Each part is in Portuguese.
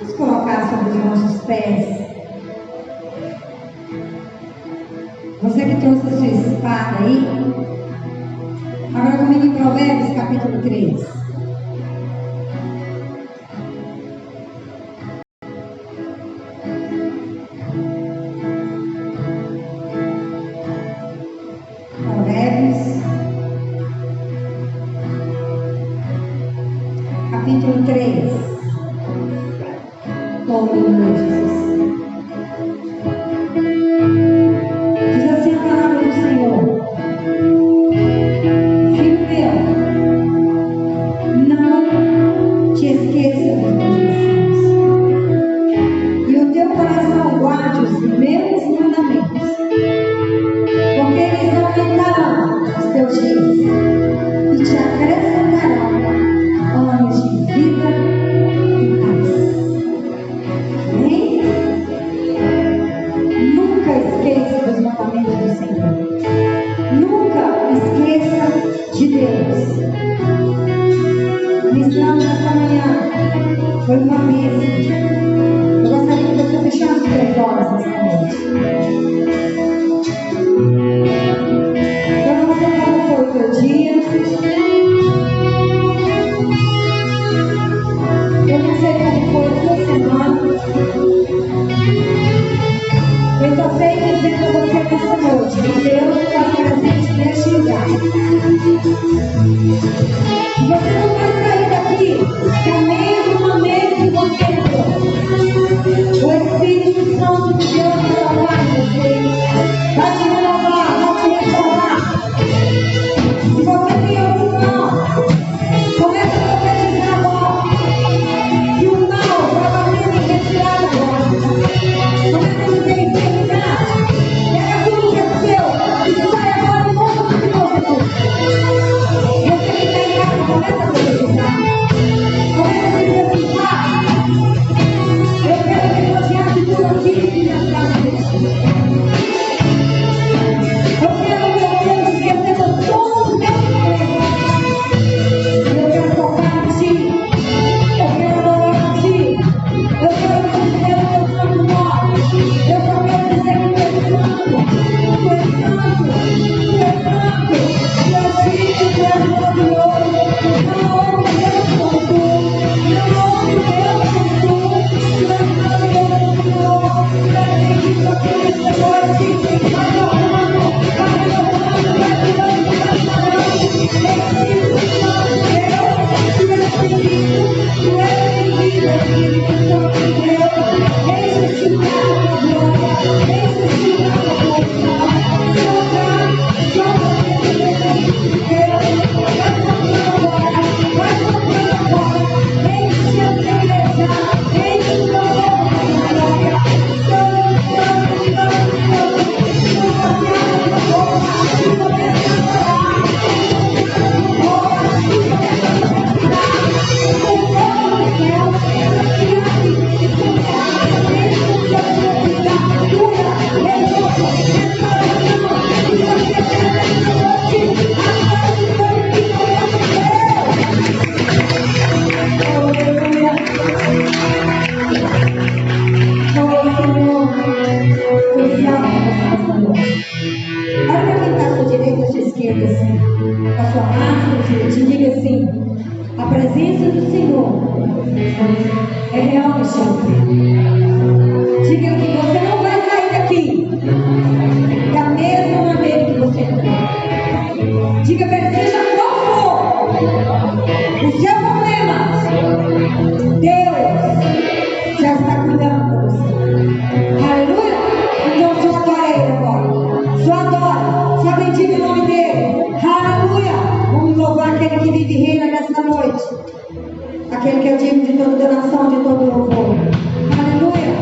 Vamos colocar sobre os nossos pés. Você que trouxe a sua espada aí, agora comigo em Provérbios capítulo 3. Provérbios capítulo 3. Tome o nome de Jesus. Diz assim a palavra do Senhor: Filho meu, não te esqueça dos meus ensinos, e o teu coração guarde os meus mandamentos, porque eles aumentarão os teus dias e te acrescentarão anos de vida e paz. Amém? Nunca esqueça dos mandamentos do Senhor. Nunca esqueça de Deus. Ministramos esta manhã. Foi uma bênção. Eu gostaria que você fechasse os teus olhos nesta noite. Eu não sei como foi o teu dia. Eu não sei como foi a tua semana. Eu só sei dizer para você nesta noite que Deus está presente neste lugar. Você não vai sair daqui da mesma maneira que você entrou. O Espírito Santo de Deus vai salvar você, vai te renovar, vai te reformar. Se você tem algum mal, comece a profetizar agora. Que o mal vai bater em retirada agora. Comece a dizer enfermidade. Pega tudo que é seu e sai agora em nome de Jesus. Você que está em casa, começa a profetizar. Começa a dizer assim: Pai, eu quero que você age tudo aquilo que me agrada de ti. Eu quero que você esqueça todos os meus problemas. Eu quero tocar em ti. Eu quero adorar a ti. Eu quero conhecer o teu santo nome. Eu só quero dizer que tu és santo. Tu és santo. Tu és santo. Tu és digno, tu és maravilhoso. Não houve Deus como tu. Não houve Deus como tu. Tu és maravilhoso, Senhor. Tu és bendito aqui nesta noite. Vai renovando, vai renovando, vai tirando, vai parando. Espírito Santo de Deus, tu és bendito. Tu és bendito, Espírito Santo de Deus. Enche este lugar com glória. Enche este lugar com força. Sopra dentro desse Espírito de Deus. Vai soprando agora. Vai soprando agora. Enche a tua igreja. Enche o teu povo com glória. Santo, santo, santo, santo. Nunca se abre a tua boca. E começa a adorar. E começa a profetizar. O povo do céu. Olha quem está à sua direita, à sua esquerda, assim, com a sua máscara, te diga assim: a presença do Senhor é real neste lugar. Diga que você não vai sair daqui da mesma maneira que você entrou. Diga para ele: seja qual for o seu problema, Deus já está cuidando de você. Aleluia! Então só adora ele agora. Só adora. Só bendiga o nome dele. Aleluia! Vamos louvar aquele que vive e reina nesta noite. Aquele que é digno de toda adoração, de todo louvor. Aleluia!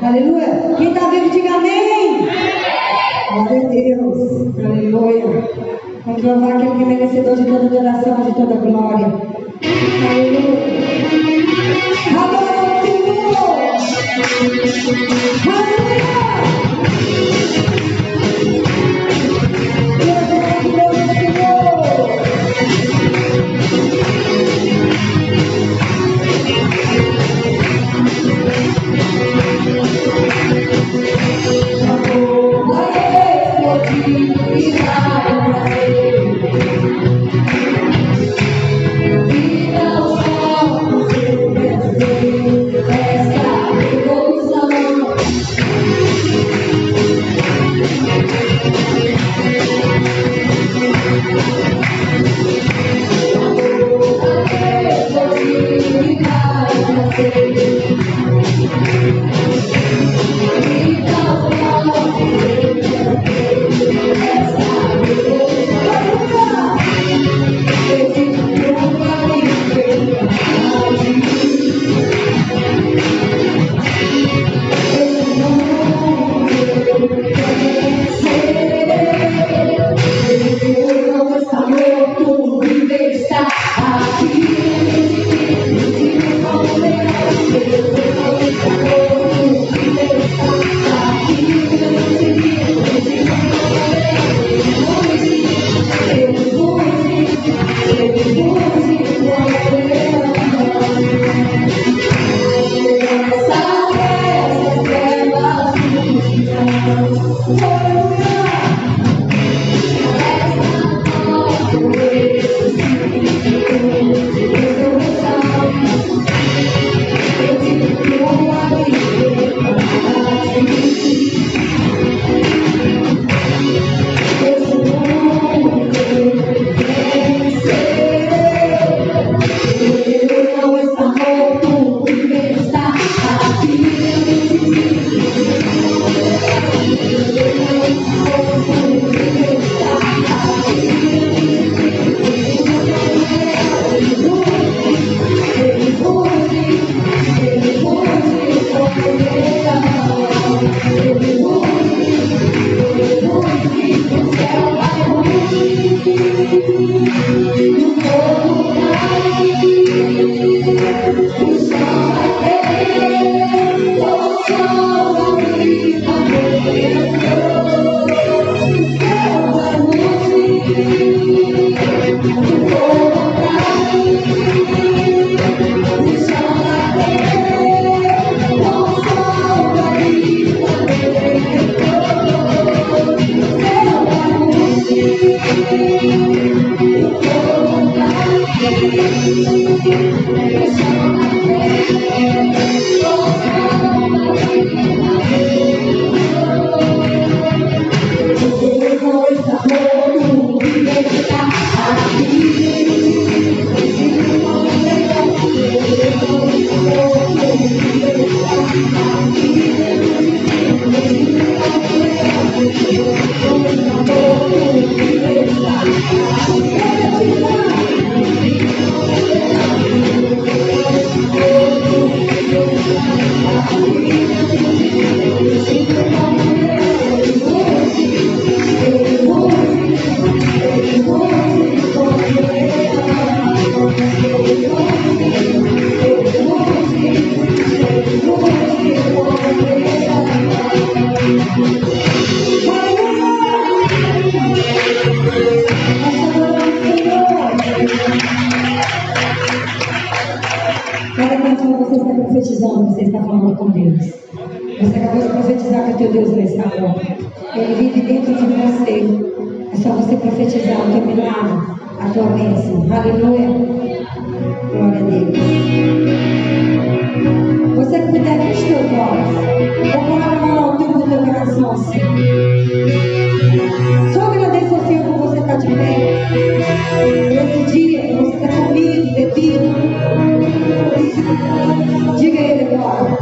Aleluia. Quem está vivo, diga amém. Glória a Deus. Aleluia. Vamos louvar aquele que é merecedor de toda adoração, de toda glória. Aleluia. Adora o Senhor. Aleluia. teu Deus nessa hora. Ele vive dentro de você. É só você profetizar o teu milagre, a tua bênção. Aleluia. Glória a Deus. Você que puder, feche teus olhos. Vou colocar a mão na altura do teu coração assim. Só agradeça ao Senhor por você estar de pé. Esse dia você está comido, bebido. Diga a Ele agora.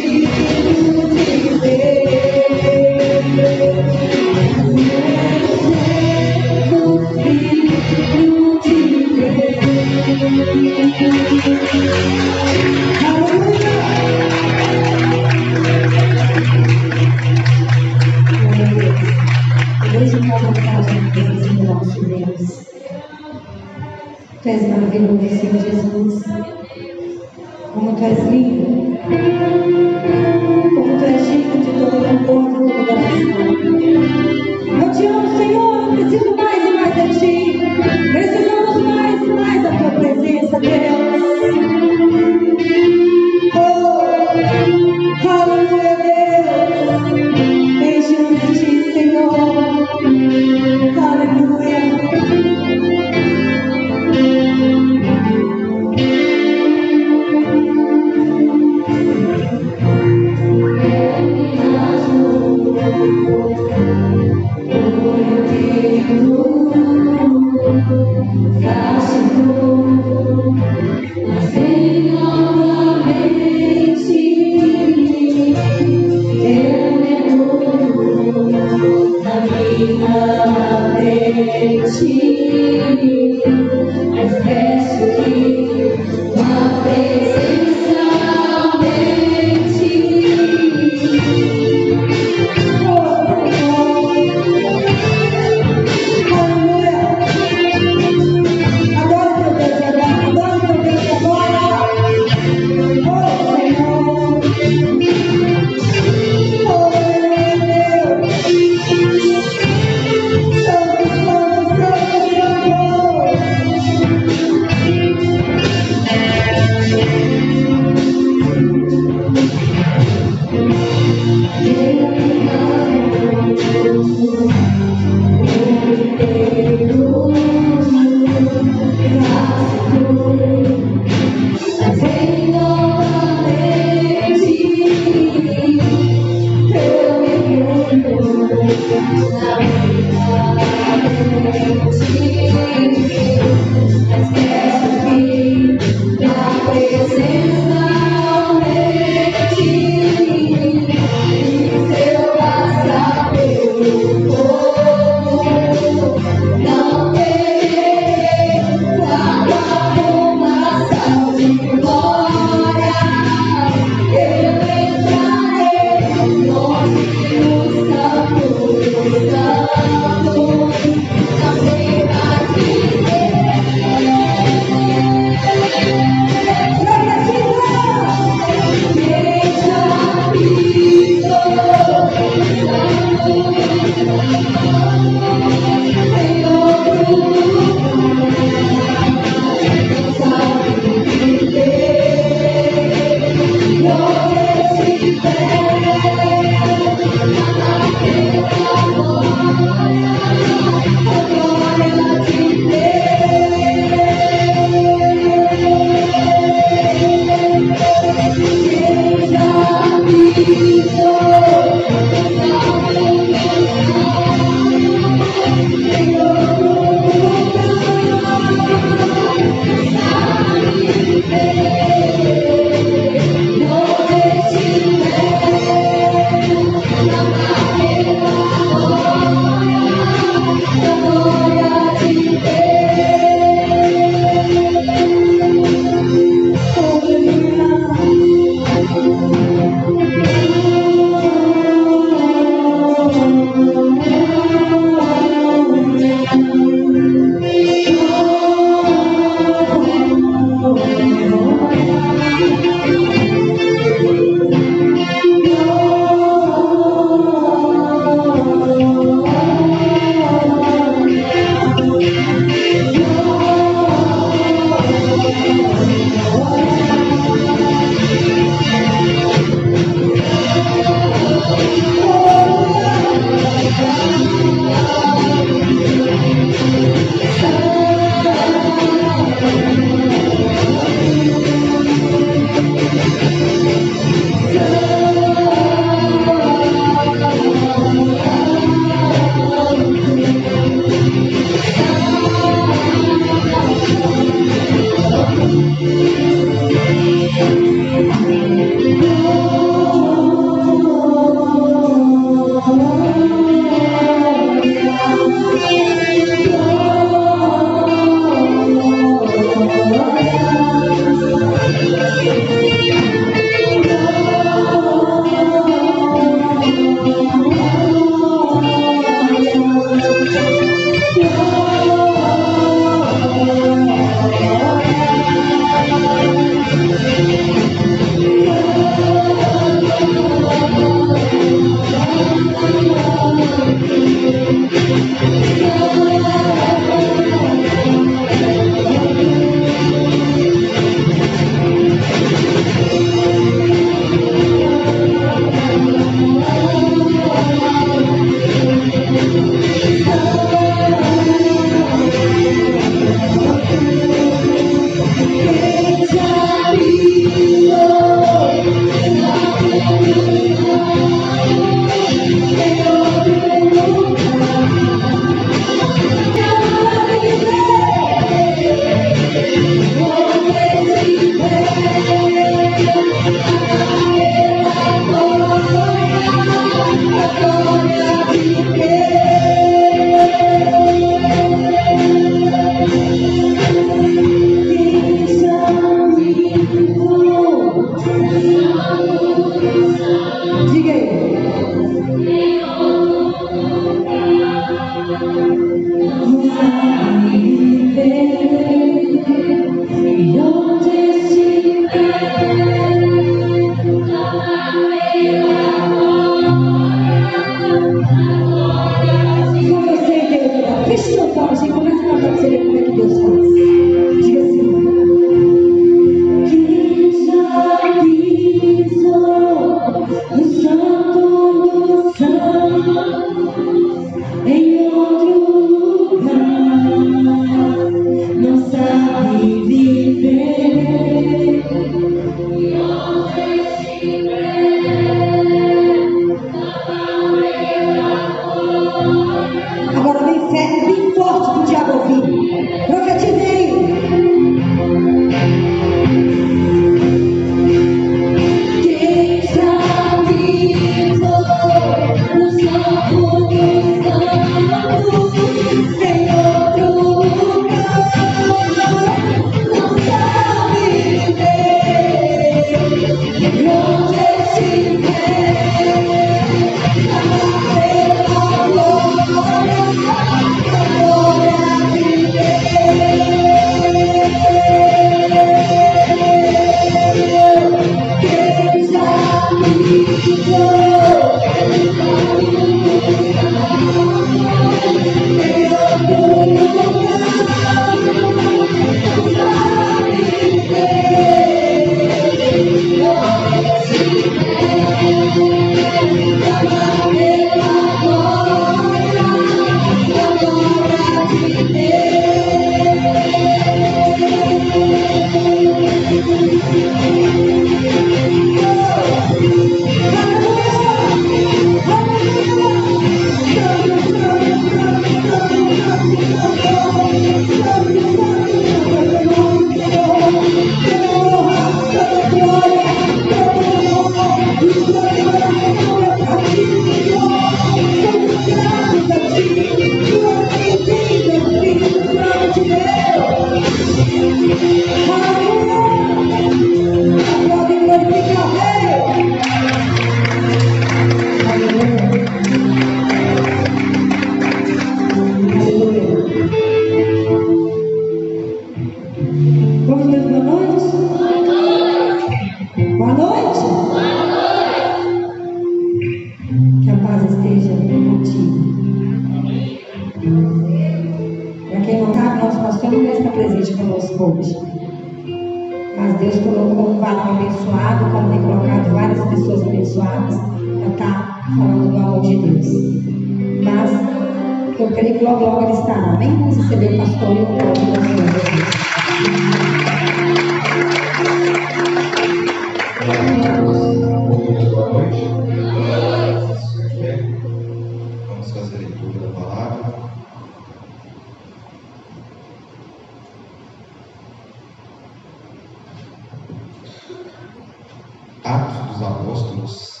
Atos dos Apóstolos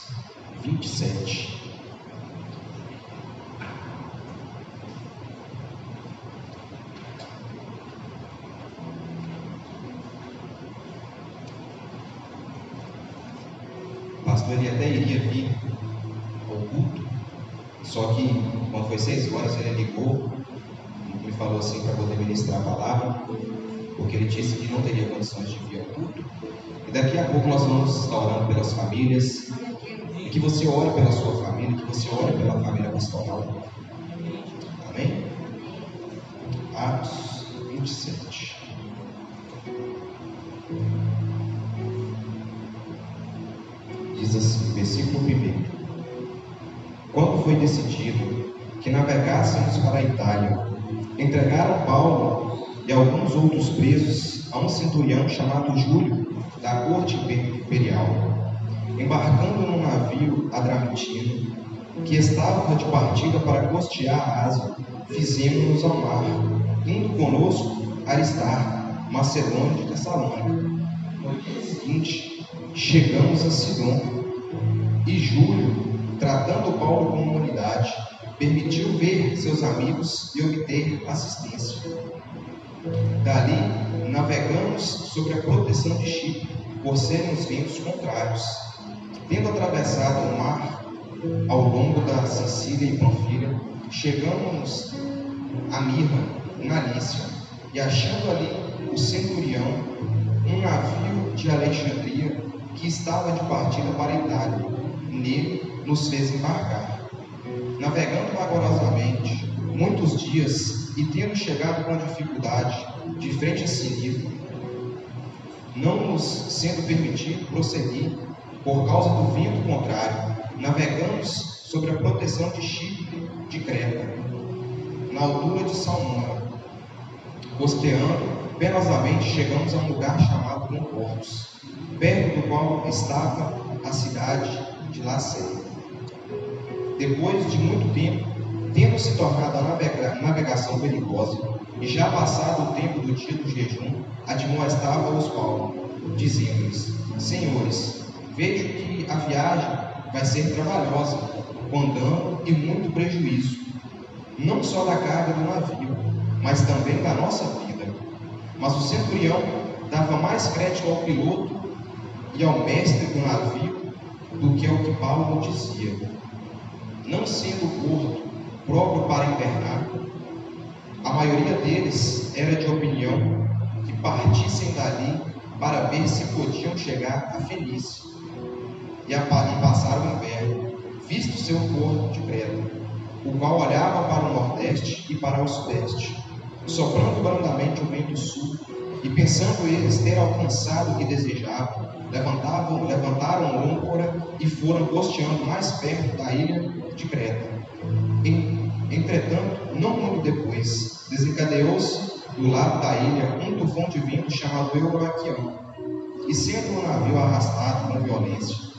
27. O pastor ele até iria vir ao culto, só que quando foi 6 horas ele ligou e me falou assim para poder ministrar a palavra, porque ele disse que não teria condições de vir ao culto. E daqui a pouco nós vamos estar orando pelas famílias, e que você ore pela sua família, que você ore pela família pastoral. Amém? Atos 27. Diz assim, versículo 1. Quando foi decidido que navegássemos para a Itália, entregaram Paulo e alguns outros presos a um centurião chamado Júlio, da corte imperial. Embarcando num navio adramitino, que estava de partida para costear a Ásia, fizemos-nos ao mar, indo conosco Aristarco, macedônio de Tessalônica. No dia seguinte, chegamos a Sidon, e Júlio, tratando Paulo com humanidade, permitiu ver seus amigos e obter assistência. Dali, navegamos sobre a proteção de Chipre, por serem os ventos contrários. Tendo atravessado o mar ao longo da Sicília e Panfilha, chegamos a Mirra, na Lícia, e achando ali o centurião, um navio de Alexandria que estava de partida para a Itália, nele nos fez embarcar. Navegando vagarosamente muitos dias e tendo chegado com dificuldade de frente a Sinido, não nos sendo permitido prosseguir por causa do vento contrário, navegamos sobre a proteção de Chipre de Creta, na altura de Salmona. Costeando penosamente, chegamos a um lugar chamado Concordos, perto do qual estava a cidade de Lacéia. Depois de muito tempo, tendo se tornado a navegação perigosa, e já passado o tempo do dia do jejum, admoestava-os Paulo, dizendo-lhes: Senhores, vejo que a viagem vai ser trabalhosa, com dano e muito prejuízo, não só da carga do navio, mas também da nossa vida. Mas o centurião dava mais crédito ao piloto e ao mestre do navio do que ao que Paulo dizia. Não sendo o porto próprio para invernar, a maioria deles era de opinião que partissem dali para ver se podiam chegar a Fenícia e passar o inverno, visto seu porto de Creta, o qual olhava para o nordeste e para o sudeste, soprando brandamente o vento sul, e pensando eles ter alcançado o que desejavam, levantaram âncora e foram costeando mais perto da ilha de Creta. Entretanto, não muito depois, desencadeou-se do lado da ilha um tufão de vento chamado Euraquião, e sendo o navio arrastado com violência,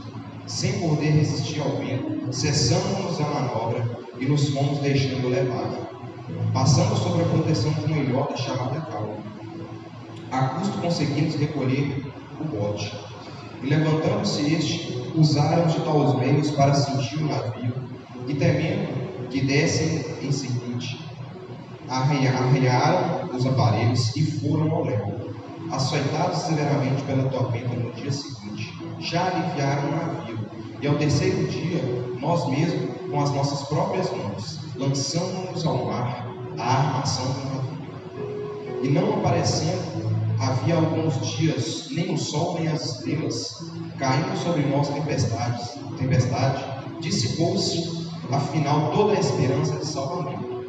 sem poder resistir ao vento, cessamos a manobra e nos fomos deixando levar, passando sobre a proteção de uma ilhota chamada Calma. A custo conseguimos recolher o bote, e levantando-se este, usaram de tais meios para cingir o navio, e temendo que dessem em seguinte, arrearam os aparelhos e foram ao léu. Açoitados severamente pela tormenta no dia seguinte, já aliviaram o navio, e ao terceiro dia, nós mesmos, com as nossas próprias mãos, lançamos ao mar a armação do navio. E não aparecendo, havia alguns dias, nem o sol nem as estrelas, caindo sobre nós tempestade, dissipou-se, afinal, toda a esperança de salvamento.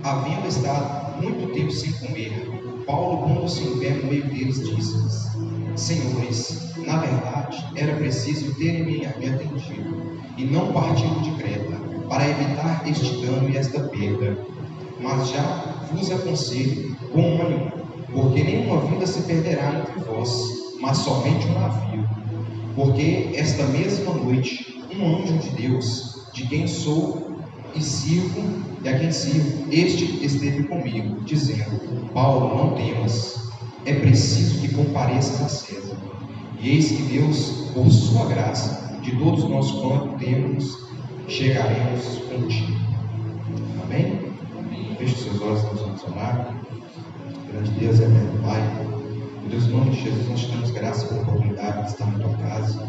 Havendo estado muito tempo sem comer, Paulo, pondo-se em pé no meio deles, disse-lhes: Senhores, na verdade, era preciso terem me atendido, e não partido de Creta, para evitar este dano e esta perda. Mas já vos aconselho com ânimo, porque nenhuma vida se perderá entre vós, mas somente um navio. Porque esta mesma noite, um anjo de Deus, de quem sou e sirvo, e a quem sirvo, este esteve comigo, dizendo: Paulo, não temas, é preciso que compareças a César. E eis que Deus, por sua graça, de todos nós quanto temos, chegaremos contigo. Amém? Feche seus olhos, nós vamos orar. Grande Deus, eterno Pai, meu Deus, em nome de Jesus, nós te damos graças pela oportunidade de estar na tua casa.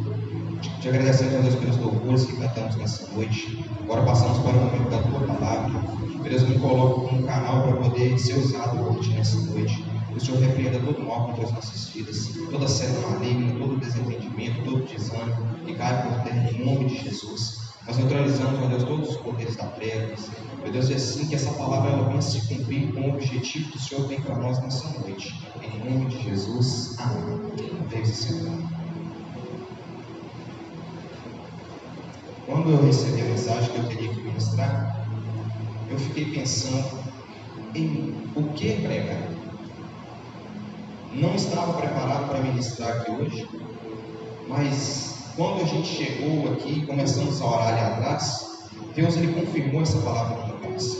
Te agradecemos, meu Deus, pelos louvores que cantamos nessa noite. Agora passamos para o momento da tua palavra. Meu Deus, me coloco como um canal para poder ser usado por ti nessa noite. Que o Senhor repreenda todo mal contra as nossas vidas, toda seta maligna, todo desentendimento, todo desânimo, e caia por terra em nome de Jesus. Nós neutralizamos, meu Deus, todos os poderes da trevas. Meu Deus, é assim que essa palavra ela venha se cumprir com o objetivo que o Senhor tem para nós nessa noite. Em nome de Jesus. Amém. Deus Senhor. Quando eu recebi a mensagem que eu teria que ministrar, eu fiquei pensando em o que pregar. Não estava preparado para ministrar aqui hoje, mas quando a gente chegou aqui e começamos a orar ali atrás, Deus ele confirmou essa palavra na minha cabeça.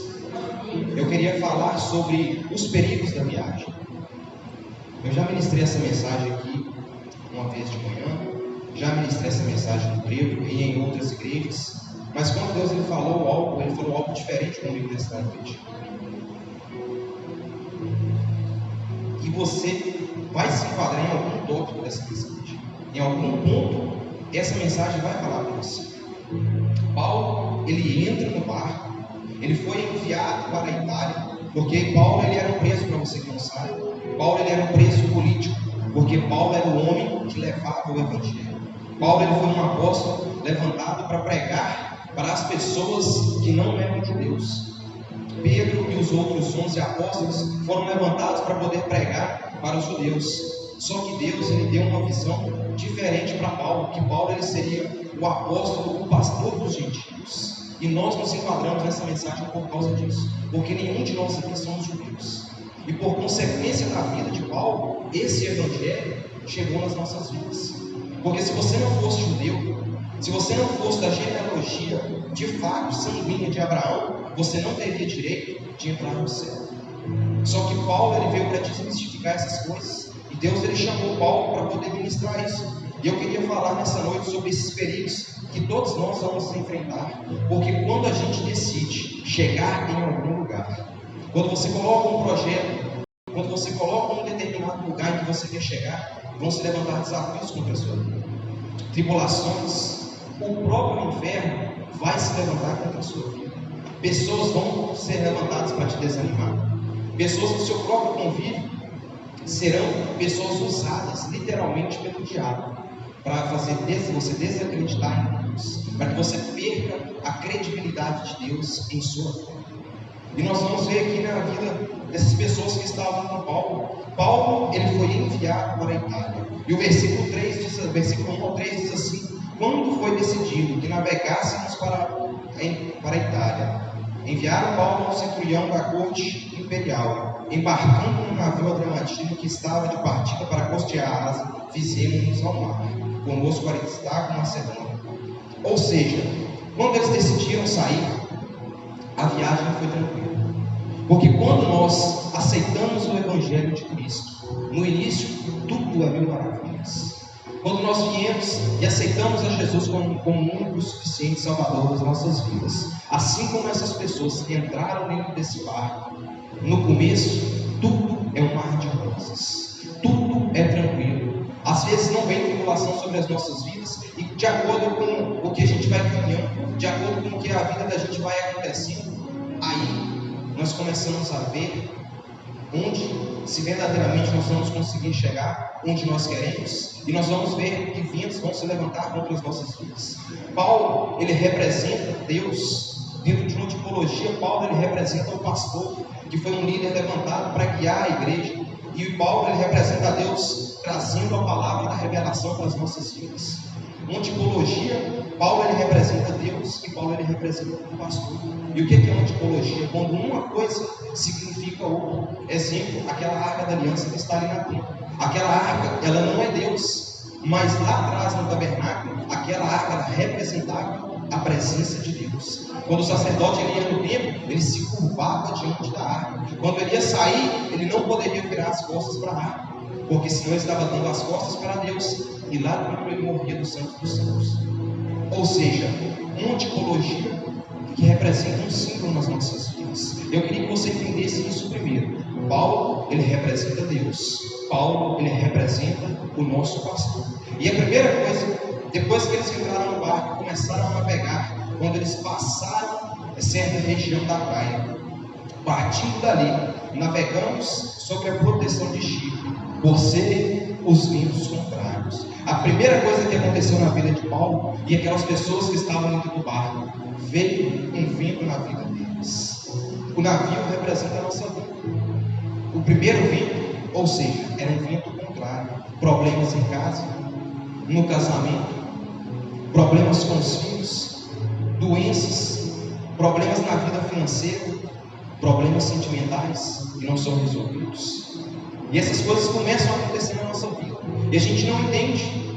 Eu queria falar sobre os perigos da viagem. Eu já ministrei essa mensagem aqui uma vez de manhã, já ministrei essa mensagem no trevo e em outras igrejas, mas quando Deus ele falou algo diferente comigo nessa noite. E você vai se enquadrar em algum tópico dessa mensagem. Em algum ponto, essa mensagem vai falar com você. Paulo, ele entra no barco Ele foi enviado para a Itália, porque Paulo ele era um preso, para você que não sabe. Paulo ele era um preso político, porque Paulo era o homem que levava o Evangelho. Paulo ele foi um apóstolo levantado para pregar para as pessoas que não eram judeus. Pedro e os outros 11 apóstolos foram levantados para poder pregar para os judeus. Só que Deus ele deu uma visão diferente para Paulo, que Paulo ele seria o apóstolo, o pastor dos gentios. E nós nos enquadramos nessa mensagem por causa disso, porque nenhum de nós aqui somos judeus. E por consequência da vida de Paulo, esse evangelho chegou nas nossas vidas. Porque se você não fosse judeu, se você não fosse da genealogia de fato sanguínea de Abraão, você não teria direito de entrar no céu. Só que Paulo ele veio para desmistificar essas coisas. E Deus ele chamou Paulo para poder ministrar isso. E eu queria falar nessa noite sobre esses perigos que todos nós vamos enfrentar. Porque quando a gente decide chegar em algum lugar, quando você coloca um projeto, quando você coloca um determinado lugar em que você quer chegar, vão se levantar desafios contra a sua vida, tribulações, o próprio inferno vai se levantar contra a sua vida. Pessoas vão ser levantadas para te desanimar. Pessoas do seu próprio convívio serão pessoas usadas literalmente pelo diabo para fazer você desacreditar em Deus, para que você perca a credibilidade de Deus em sua vida. E nós vamos ver aqui na vida dessas pessoas que estavam com Paulo. Paulo ele foi enviado para a Itália. E o versículo 1 ao 3 diz assim: quando foi decidido que navegássemos para a Itália, enviaram Paulo ao centurião da corte imperial, embarcando no navio Adramantino que estava de partida para costear a Ásia, fizemos-nos ao mar, conosco Aristarco Macedônio. Ou seja, quando eles decidiram sair, a viagem foi tranquila. Porque quando nós aceitamos o Evangelho de Cristo, no início tudo é mil maravilhas. Quando nós viemos e aceitamos a Jesus como o único suficiente Salvador das nossas vidas, assim como essas pessoas que entraram dentro desse barco, no começo tudo é um mar de rosas, tudo é tranquilo. Às vezes não vem tribulação sobre as nossas vidas, e de acordo com o que a gente vai caminhando, de acordo com o que a vida da gente vai acontecendo, aí nós começamos a ver onde, se verdadeiramente nós vamos conseguir chegar onde nós queremos, e nós vamos ver que ventos vão se levantar contra as nossas vidas. Paulo, ele representa Deus. Dentro de uma tipologia, Paulo ele representa o pastor, que foi um líder levantado para guiar a igreja. E Paulo ele representa Deus, trazendo a palavra da revelação para as nossas vidas. Uma tipologia, Paulo ele representa Deus e Paulo ele representa o pastor. E o que é uma tipologia? Quando uma coisa significa outra. Exemplo, aquela arca da aliança que está ali na tenda. Aquela arca, ela não é Deus, mas lá atrás no tabernáculo, aquela arca ela representava a presença de Deus. Quando o sacerdote ele ia no templo, ele se curvava diante da arca. Quando ele ia sair, ele não poderia virar as costas para a arca, porque senão ele estava dando as costas para Deus, e lá dentro ele morria dos santos dos santos. Ou seja, uma tipologia que representa um símbolo nas nossas vidas. Eu queria que você entendesse isso primeiro. Paulo, ele representa Deus. Paulo, ele representa o nosso pastor. E a primeira coisa, depois que eles entraram no barco, começaram a navegar, quando eles passaram certa região da praia, partindo dali, navegamos sob a proteção de Chipre, por serem os ventos contrários. A primeira coisa que aconteceu na vida de Paulo e aquelas pessoas que estavam dentro do barco, veio um vento na vida deles. O navio representa a nossa vida. O primeiro vento, ou seja, era um vento contrário. Problemas em casa, no casamento, problemas com os filhos, doenças, problemas na vida financeira, problemas sentimentais que não são resolvidos. E essas coisas começam a acontecer na nossa vida. E a gente não entende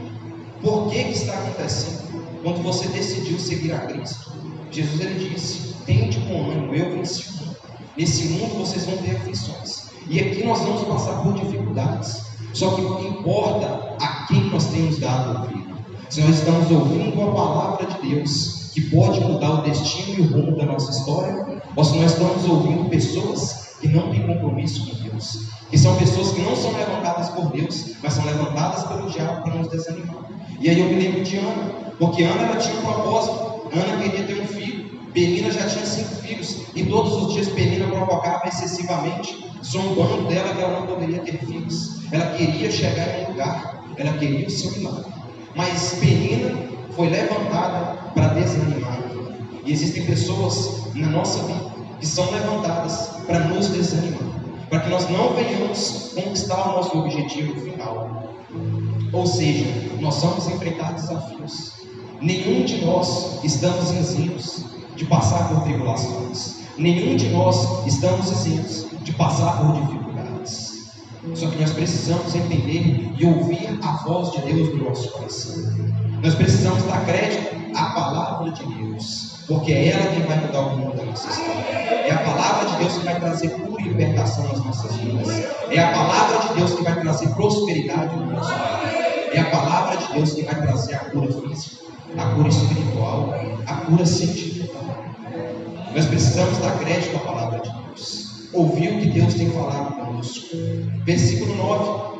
por que está acontecendo. Quando você decidiu seguir a Cristo, Jesus ele disse: tende bom ânimo, eu venci o mundo. Nesse mundo vocês vão ter aflições. E aqui nós vamos passar por dificuldades. Só que não importa a quem nós temos dado ouvido. Se nós estamos ouvindo a palavra de Deus, que pode mudar o destino e o rumo da nossa história, ou se nós estamos ouvindo pessoas que não têm compromisso com Deus, que são pessoas que não são levantadas por Deus, mas são levantadas pelo diabo para nos desanimar. E aí eu me lembro de Ana, porque Ana ela tinha um propósito. Ana queria ter um filho, Penina já tinha 5 filhos, e todos os dias Penina provocava excessivamente, zombando dela que ela não poderia ter filhos. Ela queria chegar em um lugar, ela queria o seu milagre. Mas Penina foi levantada para desanimar. E existem pessoas na nossa vida que são levantadas para nos desanimar, para que nós não venhamos conquistar o nosso objetivo final. Ou seja, nós vamos enfrentar desafios. Nenhum de nós estamos isentos de passar por tribulações. Nenhum de nós estamos isentos de passar por dificuldades. Só que nós precisamos entender e ouvir a voz de Deus no nosso coração. Nós precisamos dar crédito à palavra de Deus, porque é ela quem vai mudar o mundo da nossa história. É a palavra de Deus que vai trazer cura e libertação nas nossas vidas. É a palavra de Deus que vai trazer prosperidade no nosso lar. É a palavra de Deus que vai trazer a cura física, a cura espiritual, a cura científica. Nós precisamos dar crédito à palavra de Deus, ouvir o que Deus tem falado conosco. Versículo 9.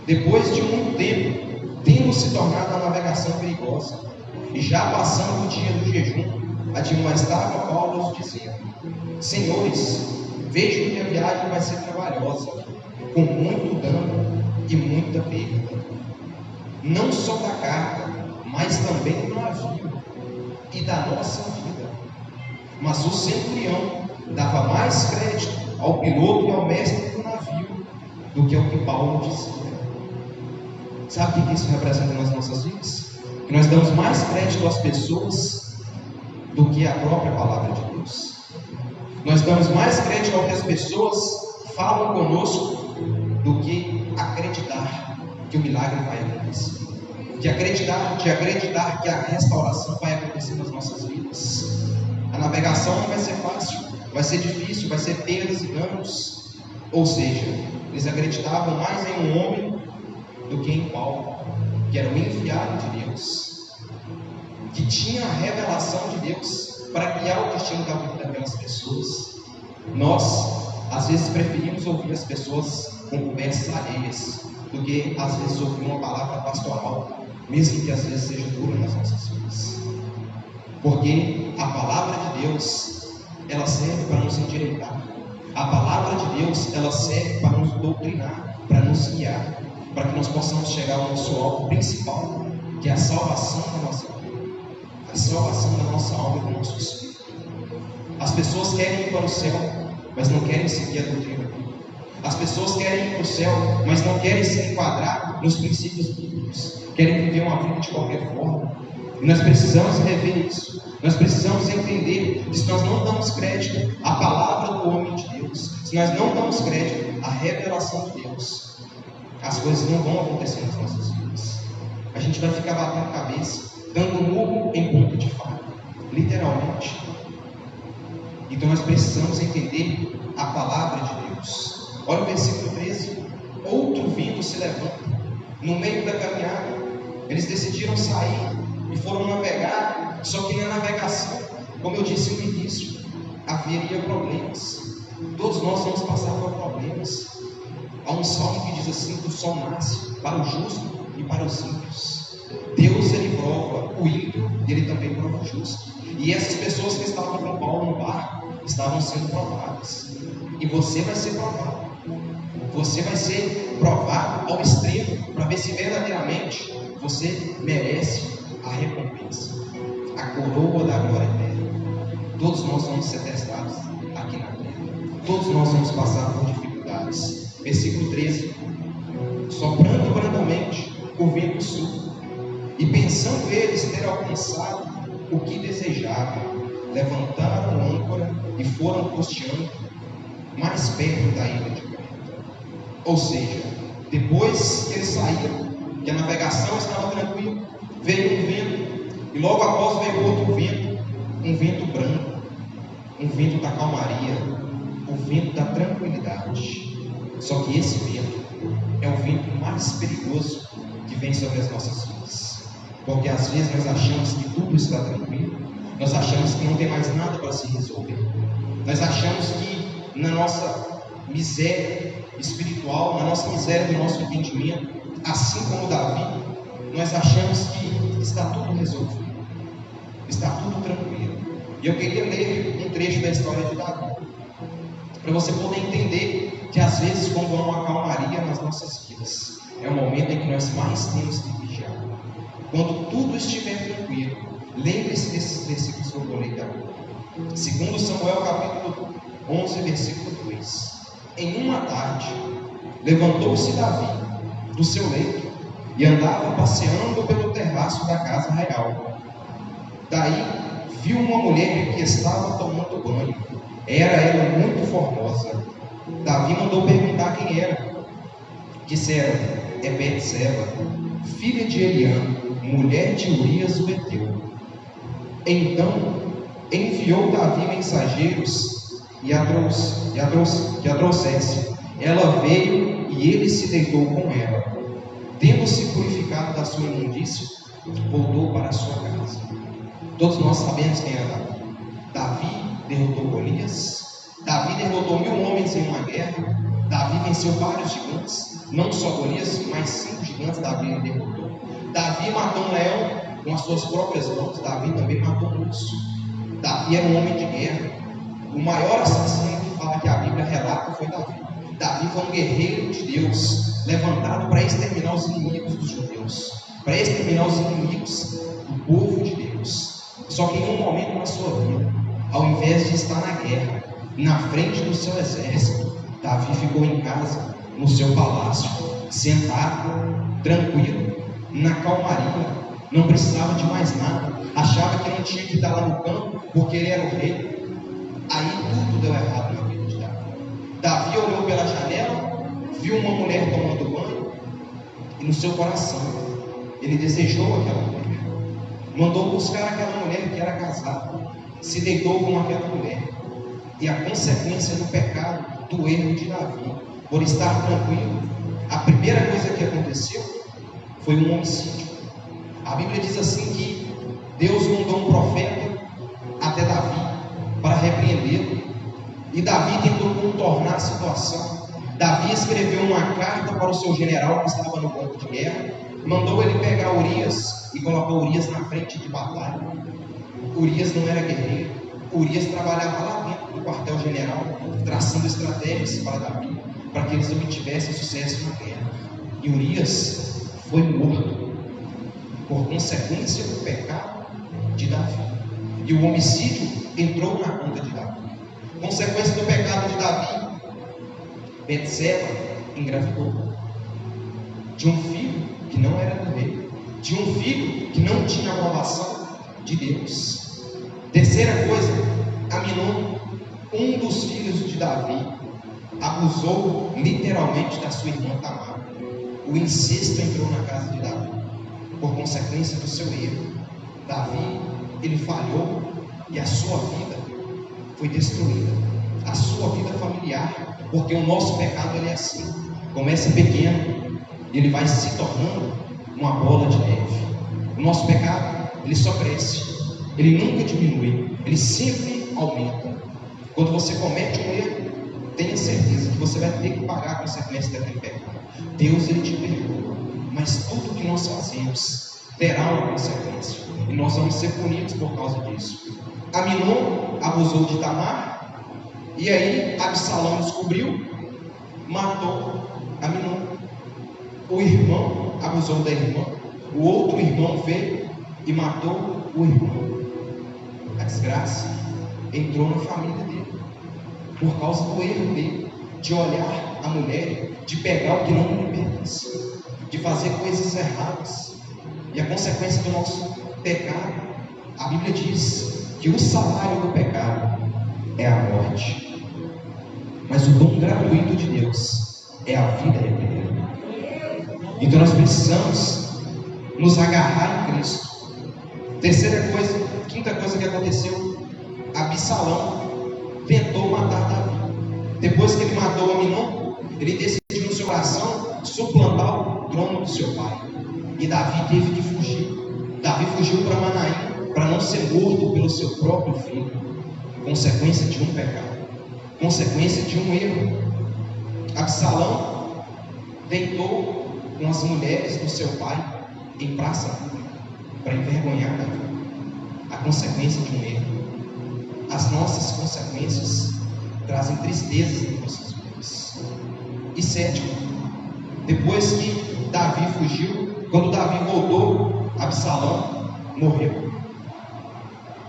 Depois de muito tempo, tendo se tornado a navegação perigosa, e já passando o dia do jejum, admoestava Paulo dizendo: Senhores, vejo que a viagem vai ser trabalhosa, com muito dano e muita perda, não só da carga, mas também do navio e da nossa vida. Mas o centurião dava mais crédito ao piloto e ao mestre do navio do que ao que Paulo dizia. Sabe o que isso representa nas nossas vidas? Que nós damos mais crédito às pessoas do que à própria palavra de Deus. Nós damos mais crédito ao que as pessoas falam conosco do que acreditar que o milagre vai acontecer. De acreditar que a restauração vai acontecer nas nossas vidas. A navegação não vai ser fácil, vai ser difícil, vai ser perdas e danos. Ou seja, eles acreditavam mais em um homem do que em Paulo, que era o enviado de Deus, que tinha a revelação de Deus para guiar o destino da vida daquelas pessoas. Nós, às vezes, preferimos ouvir as pessoas com conversas alheias do que, às vezes, ouvir uma palavra pastoral, mesmo que às vezes seja dura nas nossas vidas. Porque a palavra de Deus, ela serve para nos endireitar. A palavra de Deus, ela serve para nos doutrinar, para nos guiar, para que nós possamos chegar ao nosso alvo principal, que é a salvação da nossa vida, a salvação da nossa alma e do nosso espírito. As pessoas querem ir para o céu, mas não querem seguir a doutrina. As pessoas querem ir para o céu, mas não querem se enquadrar nos princípios bíblicos, querem viver uma vida de qualquer forma. E nós precisamos rever isso. Nós precisamos entender que se nós não damos crédito à palavra do homem de Deus, se nós não damos crédito à revelação de Deus, as coisas não vão acontecer nas nossas vidas. A gente vai ficar batendo cabeça, dando murro em ponto de faca, literalmente. Então nós precisamos entender a palavra de Deus. Olha o versículo 13. Outro vento se levanta. No meio da caminhada, eles decidiram sair e foram navegar. Só que na navegação, como eu disse no início, haveria problemas. Todos nós vamos passar por problemas. Há um salmo que diz assim: que o sol nasce para o justo e para os ímpios. Deus, ele prova o ímpio e ele também prova o justo. E essas pessoas que estavam com Paulo no barco estavam sendo provadas. E você vai ser provado. Você vai ser provado ao extremo para ver se verdadeiramente você merece a recompensa, a coroa da glória eterna. Todos nós vamos ser testados aqui na terra. Todos nós vamos passar por dificuldades. Versículo 13. Soprando brandamente o vento sul, e pensando eles ter alcançado o que desejavam, levantaram âncora e foram costeando mais perto da ilha de Creta. Ou seja, depois que eles saíram, que a navegação estava tranquila, veio um vento, e logo após veio outro vento, um vento branco, um vento da calmaria, o vento da tranquilidade. Só que esse vento é o vento mais perigoso que vem sobre as nossas vidas, porque às vezes nós achamos que tudo está tranquilo, nós achamos que não tem mais nada para se resolver, nós achamos que na nossa miséria espiritual, na nossa miséria do nosso entendimento, assim como Davi, nós achamos que está tudo resolvido, está tudo tranquilo. E eu queria ler um trecho da história de Davi, para você poder entender que às vezes, quando há uma calmaria nas nossas vidas, é o momento em que nós mais temos que vigiar. Quando tudo estiver tranquilo, lembre-se desses versículos que eu vou ler agora. Segundo Samuel capítulo 11, versículo 2. Em uma tarde, levantou-se Davi do seu leito e andava passeando pelo terraço da casa real. Daí viu uma mulher que estava tomando banho. Era ela muito formosa. Davi mandou perguntar quem era. Disseram: é Betseba, filha de Eliã, mulher de Urias o Heteu. Então enviou Davi mensageiros e a trouxesse. Ela veio e ele se deitou com ela. Tendo-se purificado da sua imundícia, voltou para a sua casa. Todos nós sabemos quem era Davi. Davi derrotou Golias. Davi derrotou 1000 homens em uma guerra. Davi venceu vários gigantes. Não só Golias, mas 5 gigantes Davi derrotou. Davi matou um leão com as suas próprias mãos. Davi também matou um urso. Davi era um homem de guerra. O maior assassino que fala que a Bíblia relata foi Davi. Davi foi um guerreiro de Deus, levantado para exterminar os inimigos dos judeus, para exterminar os inimigos do povo de Deus. Só que em um momento na sua vida, ao invés de estar na guerra, na frente do seu exército, Davi ficou em casa, no seu palácio, sentado, tranquilo, na calmaria, não precisava de mais nada, achava que não tinha que estar lá no campo, porque ele era o rei. Aí tudo deu errado na vida de Davi. Davi olhou pela janela, viu uma mulher tomando banho, e no seu coração, ele desejou aquela mulher. Mandou buscar aquela mulher que era casada, se deitou com aquela mulher. E a consequência do pecado, do erro de Davi, por estar tranquilo, a primeira coisa que aconteceu foi um homicídio. A Bíblia diz assim que Deus mandou um profeta até Davi para repreendê-lo. E Davi tentou contornar a situação. Davi escreveu uma carta para o seu general que estava no campo de guerra, mandou ele pegar Urias e colocou Urias na frente de batalha. Urias não era guerreiro. Urias trabalhava lá dentro do quartel-general, traçando estratégias para Davi, para que eles obtivessem sucesso na guerra. E Urias foi morto por consequência do pecado de Davi. E o homicídio entrou na conta de Davi. Consequência do pecado de Davi, Betseba engravidou de um filho que não era do rei, de um filho que não tinha aprovação de Deus. Terceira coisa, Aminon, um dos filhos de Davi, abusou literalmente da sua irmã Tamar. O incesto entrou na casa de Davi por consequência do seu erro. Davi, ele falhou e a sua vida foi destruída, a sua vida familiar, porque o nosso pecado ele é assim, começa pequeno e ele vai se tornando uma bola de neve. O nosso pecado ele só cresce, ele nunca diminui, ele sempre aumenta. Quando você comete um erro, tenha certeza que você vai ter que pagar a consequência daquele pecado. Deus ele te perdoa, mas tudo que nós fazemos terá uma consequência e nós vamos ser punidos por causa disso. Aminon abusou de Tamar, e aí Absalão descobriu, matou Aminon. O irmão abusou da irmã, o outro irmão veio e matou o irmão. A desgraça entrou na família dele, por causa do erro dele, de olhar a mulher, de pegar o que não lhe pertence, de fazer coisas erradas. E a consequência do nosso pecado, a Bíblia diz que o salário do pecado é a morte, mas o dom gratuito de Deus é a vida eterna. Então nós precisamos nos agarrar em Cristo. Terceira coisa, quinta coisa que aconteceu, Absalão tentou matar Davi. Depois que ele matou Aminon, ele decidiu no seu coração suplantar o trono do seu pai, e Davi teve que fugir. Davi fugiu para Manaim, para não ser morto pelo seu próprio filho, consequência de um pecado, consequência de um erro. Absalão deitou com as mulheres do seu pai em praça pública, para envergonhar Davi, a consequência de um erro. as nossas consequências trazem tristezas em nossas vidas. E sétimo, depois que Davi fugiu, quando Davi voltou, Absalão morreu.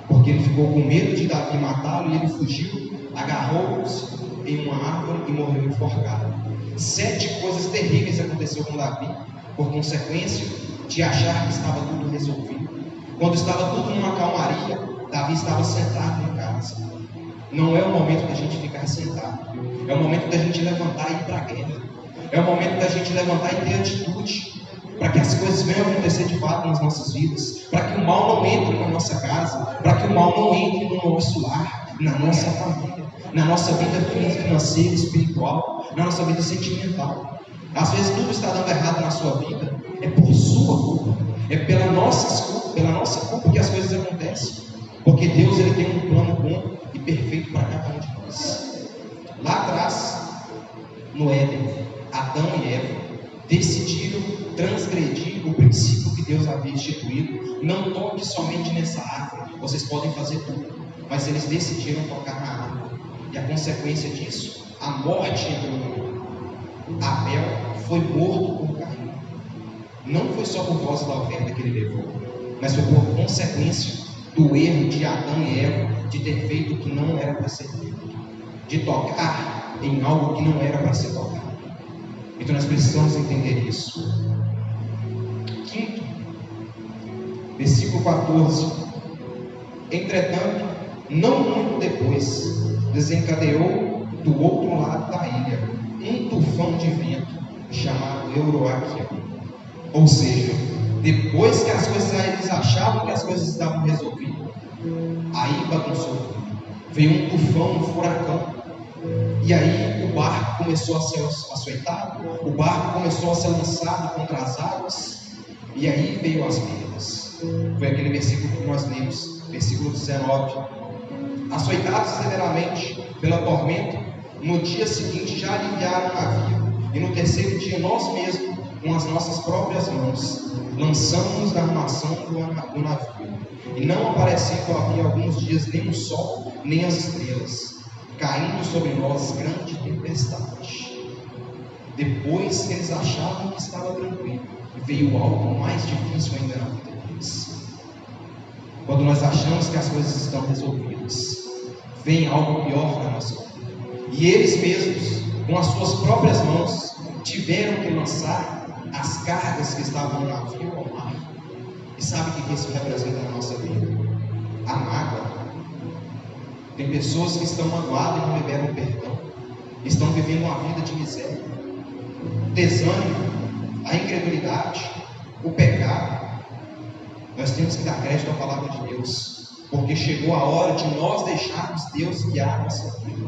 Porque ele ficou com medo de Davi matá-lo e ele fugiu, agarrou-se em uma árvore e morreu enforcado. 7 coisas terríveis aconteceram com Davi, por consequência de achar que estava tudo resolvido. Quando estava tudo numa calmaria, Davi estava sentado em casa. Não é o momento da gente ficar sentado, é o momento da gente levantar e ir para a guerra, é o momento da gente levantar e ter atitude, para que as coisas venham acontecer de fato nas nossas vidas, para que o mal não entre na nossa casa, para que o mal não entre no nosso lar, na nossa família, na nossa vida financeira, espiritual, na nossa vida sentimental. Às vezes tudo está dando errado na sua vida, é por sua culpa, é pela nossa culpa que as coisas acontecem, porque Deus ele tem um plano bom e perfeito para cada um de nós. Lá atrás, no Éden, Adão e Eva decidiram transgredir o princípio que Deus havia instituído. Não toque somente nessa árvore, vocês podem fazer tudo, mas eles decidiram tocar na árvore, e a consequência disso, a morte entrou no mundo. Abel foi morto por Caim. Não foi só por causa da oferta que ele levou, mas foi por consequência do erro de Adão e Eva de ter feito o que não era para ser feito, de tocar em algo que não era para ser tocado. Então nós precisamos entender isso. Quinto, versículo 14. Entretanto, não muito depois, desencadeou do outro lado da ilha um tufão de vento chamado Euroaquia. Ou seja, depois que as coisas, eles achavam que as coisas estavam resolvidas, aí bagunçou tudo. Veio um tufão, um furacão, e aí o barco começou a ser açoitado, o barco começou a ser lançado contra as águas, e aí veio as perdas. Foi aquele versículo que nós lemos, versículo 19. Açoitados severamente pela tormenta, no dia seguinte já aliviaram o navio, e no terceiro dia nós mesmos, com as nossas próprias mãos, lançamos na armação do navio, e não aparecendo havia alguns dias nem o sol, nem as estrelas, caindo sobre nós grande tempestade. Depois que eles achavam que estava tranquilo, veio algo mais difícil ainda na vida deles. Quando nós achamos que as coisas estão resolvidas, vem algo pior na nossa vida. E eles mesmos, com as suas próprias mãos, tiveram que lançar as cargas que estavam no navio ao mar. E sabe o que isso representa na nossa vida? A mágoa. Tem pessoas que estão magoadas e não liberam perdão, estão vivendo uma vida de miséria, desânimo, a incredulidade, o pecado. Nós temos que dar crédito à palavra de Deus, porque chegou a hora de nós deixarmos Deus guiar a nossa vida.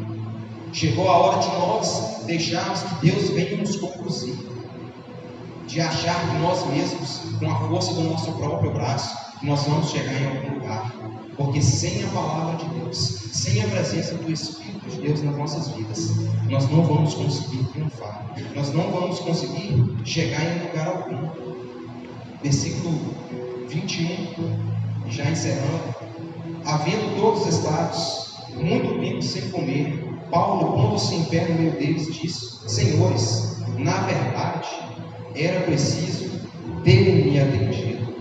Chegou a hora de nós deixarmos que Deus venha nos conduzir, de achar que nós mesmos, com a força do nosso próprio braço, nós vamos chegar em algum lugar. Porque sem a palavra de Deus, sem a presença do Espírito de Deus nas nossas vidas, nós não vamos conseguir triunfar, nós não vamos conseguir chegar em lugar algum. Versículo 21, já encerrando. Havendo todos estados muito tempo sem comer, Paulo, pondo-se em pé no meio deles, disse: Senhores, na verdade, era preciso terem me atendido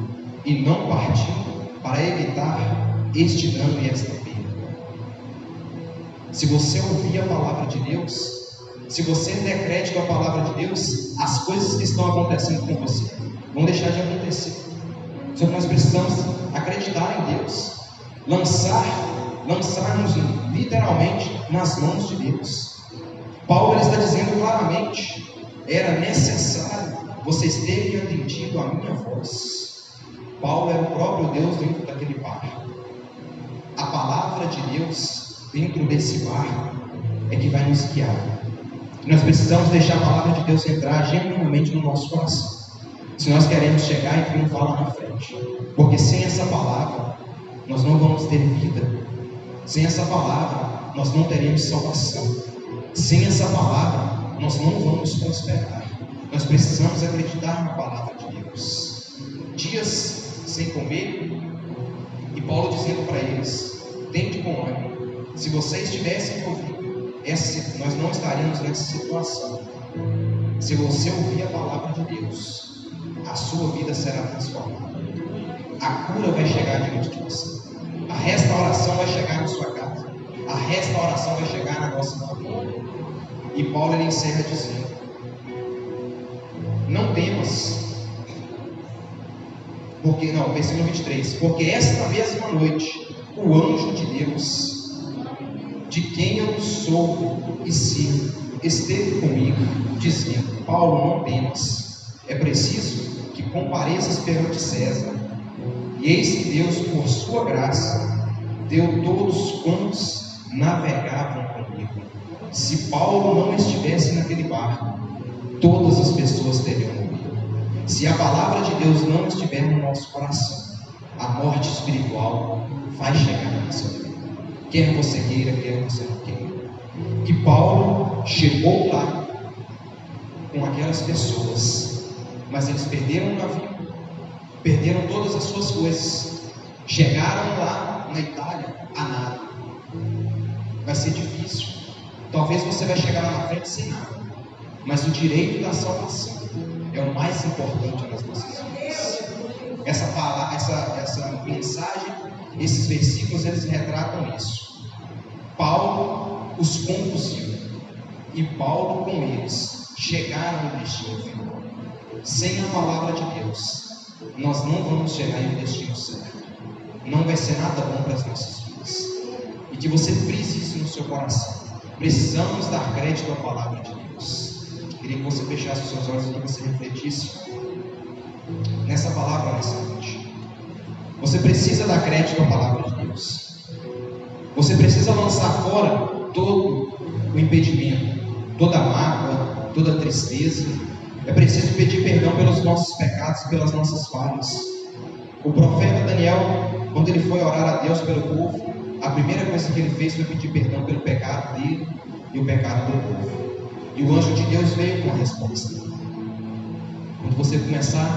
e não partido para evitar este dano e esta perda. Se você ouvir a palavra de Deus, se você der crédito à palavra de Deus, as coisas que estão acontecendo com você vão deixar de acontecer. Só que nós precisamos acreditar em Deus, lançarmos literalmente nas mãos de Deus. Paulo está dizendo claramente: era necessário vocês terem atendido a minha voz. Paulo era o próprio Deus dentro daquele barco. A palavra de Deus dentro desse barco é que vai nos guiar. Nós precisamos deixar a palavra de Deus entrar genuinamente no nosso coração, se nós queremos chegar e triunfar lá na frente. Porque sem essa palavra nós não vamos ter vida. Sem essa palavra nós não teremos salvação. Sem essa palavra nós não vamos prosperar. Nós precisamos acreditar na palavra de Deus. Dias sem comer, e Paulo dizendo para eles: tende bom ânimo, Se vocês tivessem ouvido, nós não estaríamos nessa situação. Se você ouvir a palavra de Deus, a sua vida será transformada. A cura vai chegar diante de você. A restauração vai chegar na sua casa. A restauração vai chegar na nossa família. E Paulo ele encerra dizendo: não temas. Versículo 23. Porque esta mesma noite, o anjo de Deus, de quem eu sou e sirvo, esteve comigo, dizendo: Paulo, não temas. É preciso que compareças perante César. E eis que Deus, por sua graça, deu todos quantos navegavam comigo. Se Paulo não estivesse naquele barco, todas as pessoas teriam morrido. Se a palavra de Deus não estiver no nosso coração, a morte espiritual vai chegar na nossa vida. Quer você queira, quer você não queira. E Paulo chegou lá com aquelas pessoas, mas eles perderam o navio, perderam todas as suas coisas, chegaram lá na Itália a nada. Vai ser difícil. Talvez você vai chegar lá na frente sem nada, mas o direito da salvação é o mais importante nas nossas vidas. Essa mensagem, esses versículos, eles retratam isso. Paulo os conduziu e Paulo com eles chegaram no destino final. Sem a palavra de Deus, nós não vamos chegar em um destino certo. Não vai ser nada bom para as nossas vidas. E que você frise isso no seu coração. Precisamos dar crédito à palavra de Deus. Queria que você fechasse os seus olhos e que você refletisse nessa palavra nessa noite. Você precisa dar crédito à palavra de Deus. Você precisa lançar fora todo o impedimento, toda a mágoa, toda a tristeza. É preciso pedir perdão pelos nossos pecados e pelas nossas falhas. O profeta Daniel, quando ele foi orar a Deus pelo povo, a primeira coisa que ele fez foi pedir perdão pelo pecado dele e o pecado do povo. E o anjo de Deus veio com a resposta. Quando você começar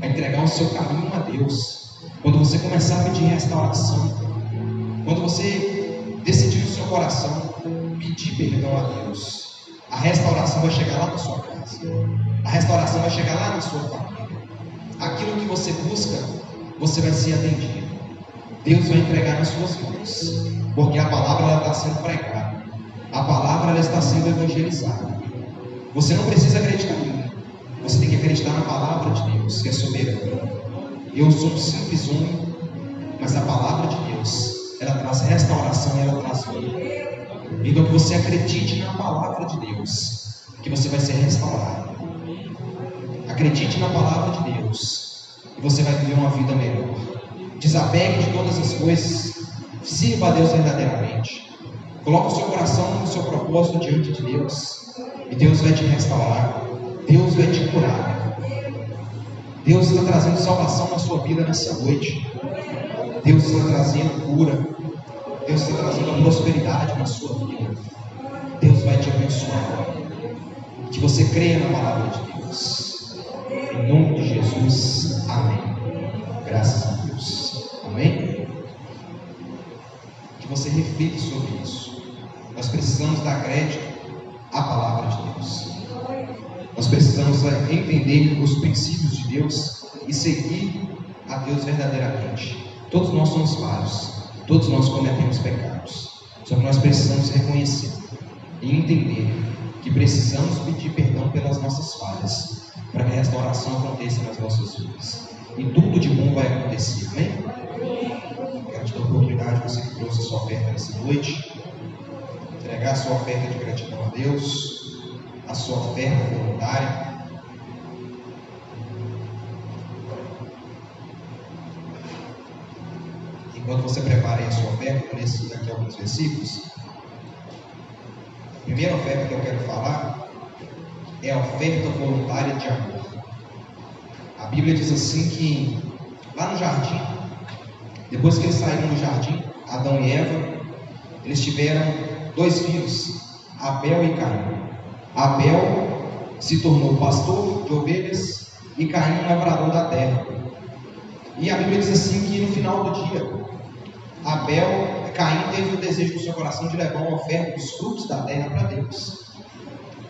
a entregar o seu caminho a Deus, quando você começar a pedir restauração, quando você decidir no seu coração pedir perdão a Deus, a restauração vai chegar lá na sua casa, a restauração vai chegar lá na sua família. Aquilo que você busca, você vai ser atendido. Deus vai entregar nas suas mãos, porque a palavra ela está sendo pregada, a palavra ela está sendo evangelizada. Você não precisa acreditar em mim, você tem que acreditar na palavra de Deus, que é soberana. Eu sou um simples homem, mas a palavra de Deus, ela traz restauração e ela traz vida. Então que você acredite na palavra de Deus, que você vai ser restaurado. Acredite na palavra de Deus e você vai viver uma vida melhor. Desapegue de todas as coisas, sirva a Deus verdadeiramente. Coloque o seu coração no seu propósito diante de Deus e Deus vai te restaurar, Deus vai te curar. Deus está trazendo salvação na sua vida nessa noite. Deus está trazendo cura, Deus está trazendo prosperidade na sua vida. Deus vai te abençoar. Que você creia na palavra de Deus. Em nome de Jesus, amém. Graças a Deus, amém. Que você reflita sobre isso. Nós precisamos dar crédito à palavra de Deus. Nós precisamos entender os princípios de Deus e seguir a Deus verdadeiramente. Todos nós somos falhos, todos nós cometemos pecados. Só que nós precisamos reconhecer e entender que precisamos pedir perdão pelas nossas falhas, para que a restauração aconteça nas nossas vidas. E tudo de bom vai acontecer, amém? Quero te dar a oportunidade, você que trouxe a sua oferta nessa noite, entregar a sua oferta de gratidão a Deus, a sua oferta voluntária. Enquanto você prepara aí a sua oferta, eu vou ler aqui alguns versículos. A primeira oferta que eu quero falar é a oferta voluntária de amor. A Bíblia diz assim que lá no jardim, depois que eles saíram do jardim, Adão e Eva, eles tiveram 2 filhos, Abel e Caim. Abel se tornou pastor de ovelhas e Caim lavrador da terra. E a Bíblia diz assim que no final do dia, Caim teve o desejo no seu coração de levar uma oferta dos frutos da terra para Deus.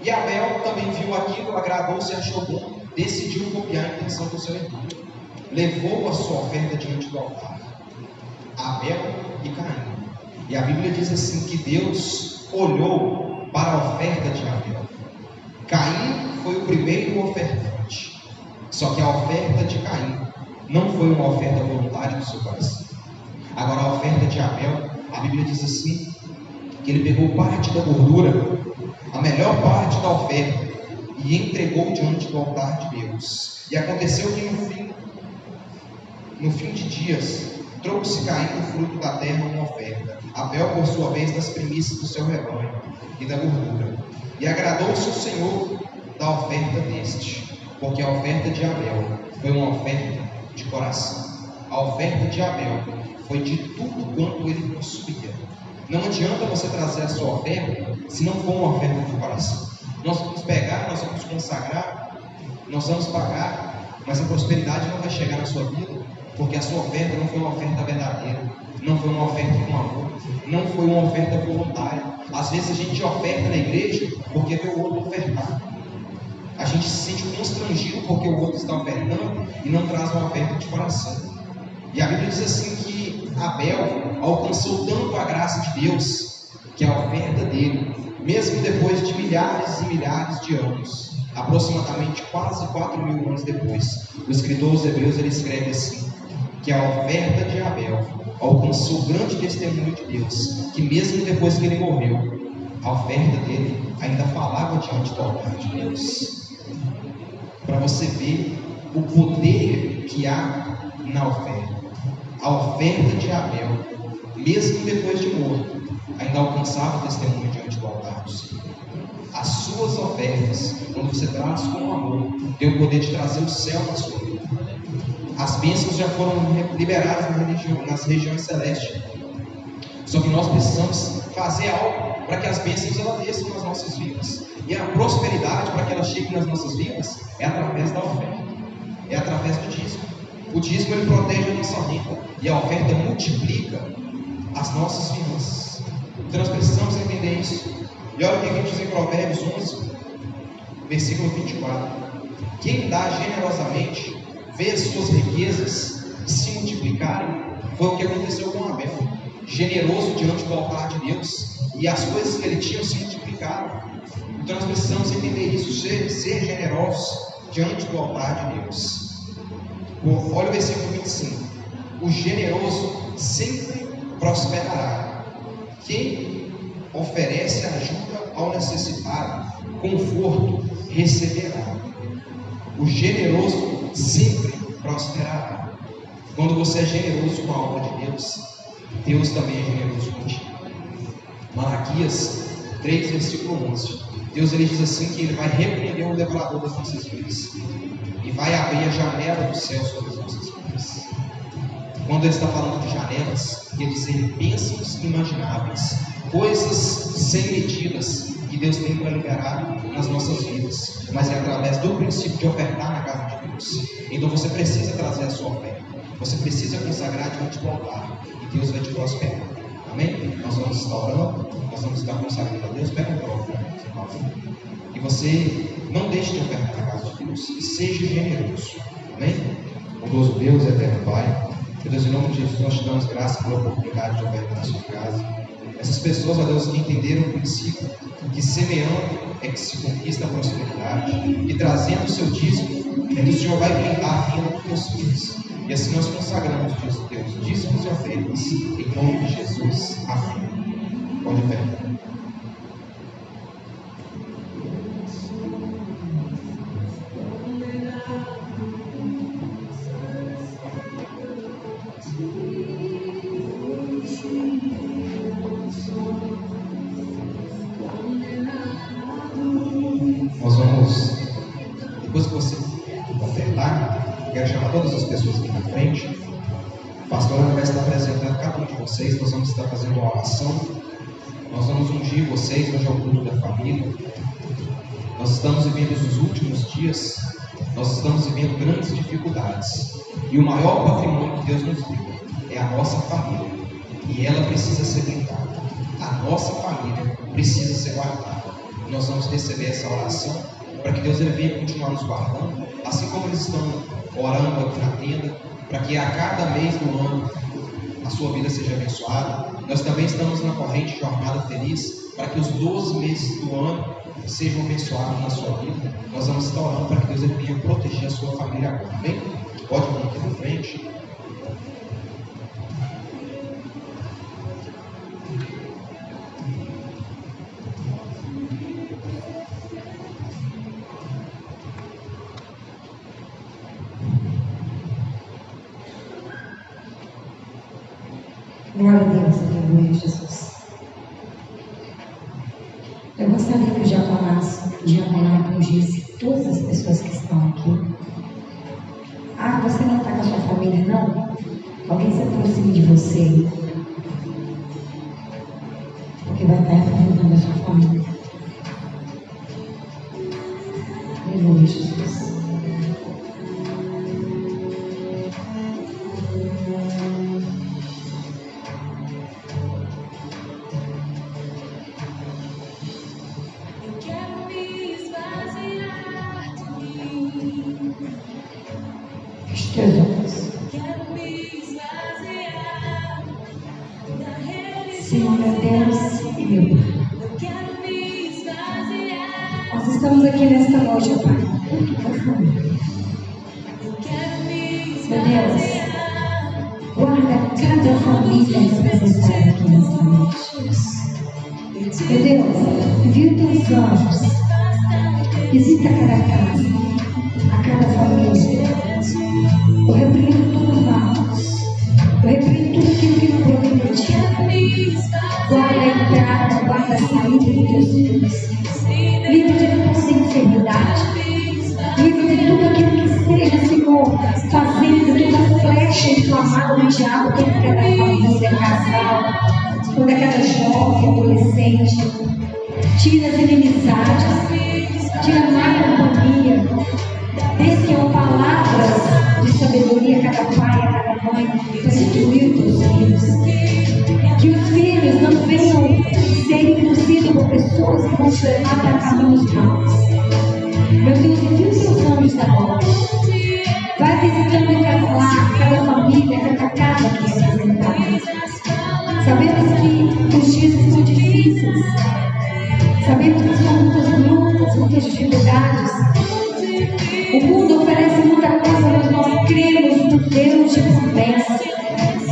E Abel também viu aquilo, agradou-se e achou bom, decidiu copiar a intenção do seu irmão. Levou a sua oferta diante do altar. Abel e Caim. E a Bíblia diz assim que Deus olhou para a oferta de Abel. Caim foi o primeiro ofertante. Só que a oferta de Caim não foi uma oferta voluntária do seu coração. Agora a oferta de Abel, a Bíblia diz assim, que ele pegou parte da gordura, a melhor parte da oferta, e entregou diante do altar de Deus. E aconteceu que no fim de dias, trouxe Caim do fruto da terra uma oferta. Abel, por sua vez, das primícias do seu rebanho e da gordura. E agradou-se o Senhor da oferta deste, porque a oferta de Abel foi uma oferta de coração. A oferta de Abel foi de tudo quanto ele possuía. Não adianta você trazer a sua oferta se não for uma oferta de coração. Nós vamos pegar, nós vamos consagrar, nós vamos pagar, mas a prosperidade não vai chegar na sua vida, porque a sua oferta não foi uma oferta verdadeira, não foi uma oferta com amor, não foi uma oferta voluntária. Às vezes a gente oferta na igreja porque vê o outro ofertar. A gente se sente constrangido porque o outro está ofertando e não traz uma oferta de coração. E a Bíblia diz assim que Abel alcançou tanto a graça de Deus, que a oferta dele, mesmo depois de milhares e milhares de anos, aproximadamente quase 4.000 anos depois, o escritor aos Hebreus ele escreve assim, que a oferta de Abel alcançou grande testemunho de Deus, que mesmo depois que ele morreu, a oferta dele ainda falava diante do altar de Deus. Para você ver o poder que há na oferta. A oferta de Abel, mesmo depois de morto, ainda alcançava o testemunho diante do altar do Senhor. As suas ofertas, quando você traz com amor, tem o poder de trazer o céu na sua vida. As bênçãos já foram liberadas nas regiões celestes. Só que nós precisamos fazer algo para que as bênçãos elas desçam nas nossas vidas. E a prosperidade, para que ela chegue nas nossas vidas, é através da oferta. É através do dízimo. O dízimo ele protege a nossa renda. E a oferta multiplica as nossas finanças. Então nós precisamos entender isso. E olha o que a gente diz em Provérbios 11, versículo 24. Quem dá generosamente, vê as suas riquezas se multiplicarem. Foi o que aconteceu com Abel. Generoso diante do altar de Deus. E as coisas que ele tinha se multiplicaram. Então nós precisamos entender isso. Ser generosos diante do altar de Deus. Olha o versículo 25. O generoso sempre prosperará. Quem oferece ajuda ao necessitado, conforto receberá. O generoso sempre prosperará. Quando você é generoso com a obra de Deus, Deus também é generoso contigo. Malaquias 3, versículo 11. Deus ele diz assim que ele vai repreender o devorador das nossas vidas e vai abrir a janela do céu sobre as nossas vidas. Quando ele está falando de janelas, ele diz bênçãos inimagináveis, coisas sem medidas que Deus tem para liberar nas nossas vidas, mas é através do princípio de ofertar na casa de Deus. Então você precisa trazer a sua oferta, você precisa consagrar diante do altar e Deus vai te prosperar. Amém? Nós vamos estar orando, nós vamos estar consagrando a Deus. Pega o microfone, e você não deixe de ofertar na casa de Deus e seja generoso. Amém? Bondoso Deus, eterno Pai, meu Deus, em nome de Jesus, nós te damos graça pela oportunidade de ofertar na sua casa. Essas pessoas, ó Deus, que entenderam o princípio que semeando é que se conquista a prosperidade e trazendo o seu dízimo, é que o Senhor vai aumentar a renda dos teus filhos. E assim nós consagramos Deus, dízimos e ofertas, em nome de Jesus. Amém. Pode ofertar. Nós vamos, depois que você ofertar, quero chamar todas as pessoas aqui na frente. O pastor vai estar apresentando cada um de vocês. Nós vamos estar fazendo uma oração. Nós vamos ungir vocês. Hoje é o culto da família. Nós estamos vivendo os últimos dias. Nós estamos vivendo grandes dificuldades. E o maior patrimônio que Deus nos deu é a nossa família. e ela precisa ser blindada. A nossa família precisa ser guardada. Nós vamos receber essa oração para que Deus venha continuar nos guardando, assim como eles estão orando aqui na tenda, para que a cada mês do ano a sua vida seja abençoada. Nós também estamos na corrente Jornada Feliz, para que os 12 meses do ano sejam abençoados na sua vida. Nós vamos estar orando para que Deus venha proteger a sua família agora. Amém? Pode vir aqui na frente. Glória a Deus, aleluia, Jesus. Eu gostaria que o Diaconato ungisse todas as pessoas que estão aqui. Ah, você não está com a sua família, não? Alguém se aproxime de você, porque vai estar representando a sua família. Aleluia, Jesus. Teus olhos. Senhor, meu Deus e meu Pai, nós estamos aqui nesta noite, ó Pai, muito profundo. Meu Deus, guarda cada família representada aqui nesta noite. Meu Deus, envia os teus anjos, visita cada casa, a cada família. Eu repreendo todo mal. Eu repreendo tudo aquilo que não provém de ti. Guarda a entrada, guarda a saída dos teus filhos. Livre de toda enfermidade. Livre de tudo aquilo que esteja, Senhor, fazendo toda flecha inflamada do diabo contra cada família, casal, contra cada jovem, adolescente. Tira as inimizades, tira a má companhia. Desçam palavras de sabedoria a cada pai, a cada mãe, para instruir os teus filhos. Que os filhos não venham ser induzidos por pessoas que vão te levar para caminhos maus. Meu Deus, envia os teus anjos agora. Vai visitando cada família, cada casa que é representada. Sabemos que os dias são difíceis. Sabemos que são muitas lutas, muitas dificuldades. O mundo oferece muita coisa, mas nós cremos no Deus de promessa.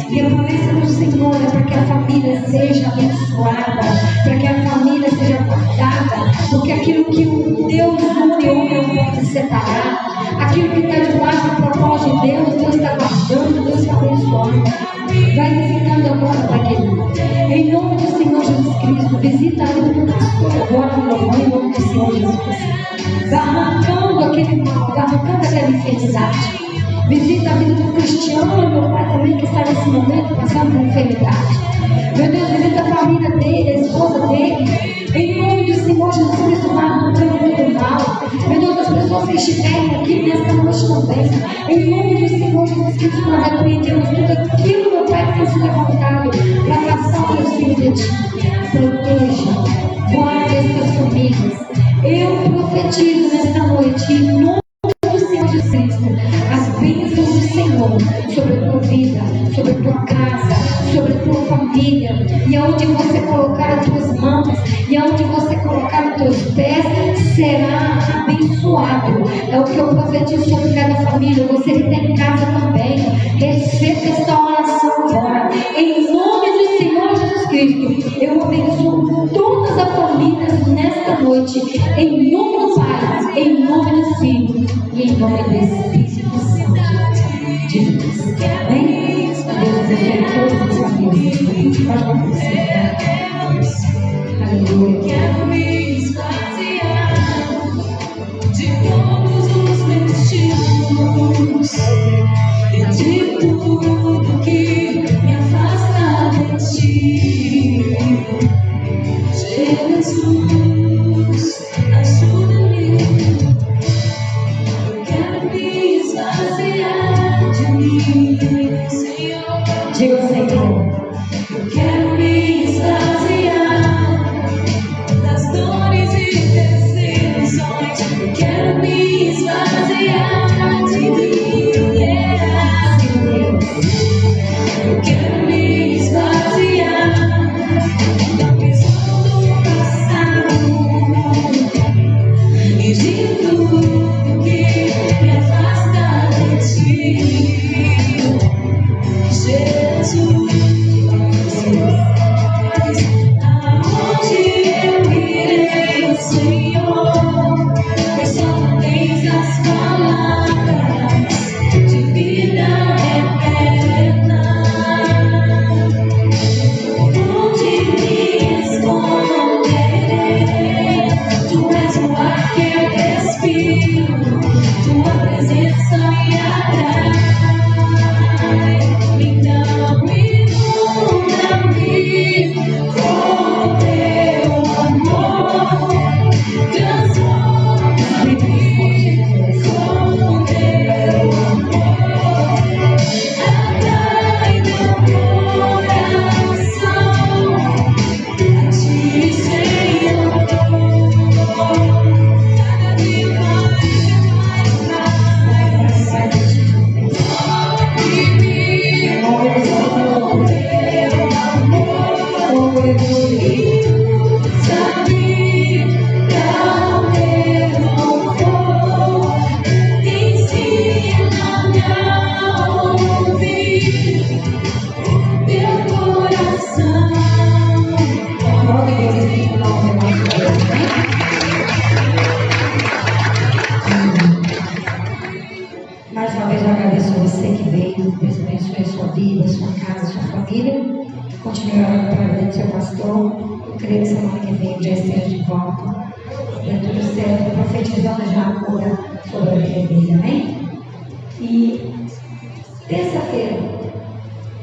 E a promessa do Senhor é para que a família seja abençoada, para que a família seja guardada, porque aquilo que o Deus une, o homem não pode separar. Aquilo que está debaixo do propósito de Deus, Deus está guardando, Deus está abençoando. Vai visitando agora, Pai querido. Em nome do Senhor Jesus Cristo, visita a vida do pastor agora, no nome do Senhor Jesus Cristo. Vai arrancando aquele mal, vai arrancando aquela enfermidade. Visita a vida do Cristiano, meu Pai também, que está nesse momento passando por enfermidade. Meu Deus, visita a família dele, a esposa dele. Em nome do Senhor Jesus Cristo, vai arrancando todo mal. Meu Deus, as pessoas que estiverem aqui nesta noite também. Em nome do Senhor Jesus Cristo, nós repreendemos tudo aquilo, meu Pai, que tem se levantado para afastar os teus filhos de ti. Proteja, guarda estas famílias. Eu profetizo nesta noite, em nome do Senhor Jesus Cristo, as bênçãos do Senhor sobre a tua vida, sobre a tua casa, sobre a tua família, e aonde você colocar as tuas mãos, e aonde você colocar os teus pés, será abençoado. É o que eu profetizo sobre cada família. Você que está em casa também, receba esta oração agora, em nome do Senhor Jesus Cristo. Eu abençoo todas as famílias nesta noite, em nome do Pai, em nome do Filho e em nome do Espírito Santo de Deus. Amém? Deus abençoe todas as famílias. Pode acontecer. Aleluia. Quero me esvaziar de todos os meus títulos e de tudo que me afasta de ti. Jesus, ajuda-me. Eu quero me esvaziar de mim, Senhor. Diga ao Senhor. Eu Continue orando pela vida do seu pastor. Eu creio que semana que vem já esteja de volta. Dê tudo certo, profetizando já a cura sobre a vida dele, amém? E terça-feira,